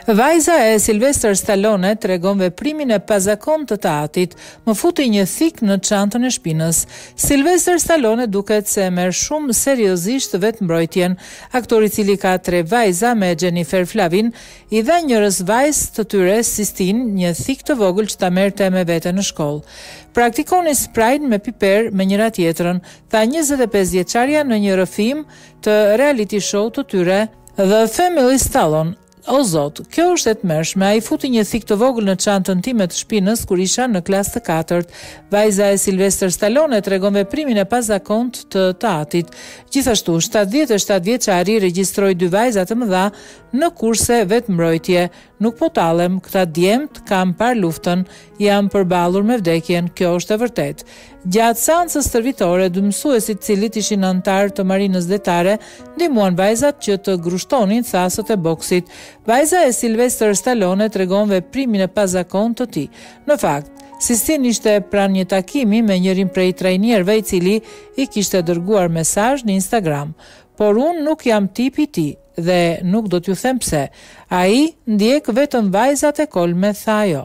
Vajza e Sylvester Stallone tregon veprimin e pazakon të tatit, më futi një thik në çantën e shpinës. Sylvester Stallone duket se merr shumë seriozisht vetmbrojtjen. Aktori i cili ka 3 vajza me Jennifer Flavin i dha njërës vajzë të tyre Sistine një thik të vogël që ta merrte me vete në shkollë. Praktikoni sprajnë me piper me njëra tjetrën, tha 25 vjeçaria në një rrëfim të reality show të tyre The Family Stallone. O zot, kjo është e tmerrshme, ai futi një thik të vogël në çantën time të shpinës kur isha në klasë të 4. Vajza e Sylvester Stallone tregon veprimin e pazakont të tatit. Gjithashtu, 77 vjeçari regjistroi 2 vajza të mëdha në kurse vetmbrojtje. Nuk po tallem, këta djemt kam par luftën, jam përballur me vdekjen, kjo është e vërtet. Gjatë seancës stërvitore, 2 mësuesit të cilët ishin antar të marinës detare, ndihmuan vajzat që të grushtonin thasët e boksit. Vajza e Sylvester Stallone tregon veprimin e pazakont të tij. Në fakt, Sistine ishte pranë një takimi me njërin prej trajnerëve i cili i kishte dërguar mesazh në Instagram. Por unë nuk jam tipi i tij dhe nuk do t'ju them pse. Ai ndjek vetëm vajzat e kolme, tha ajo.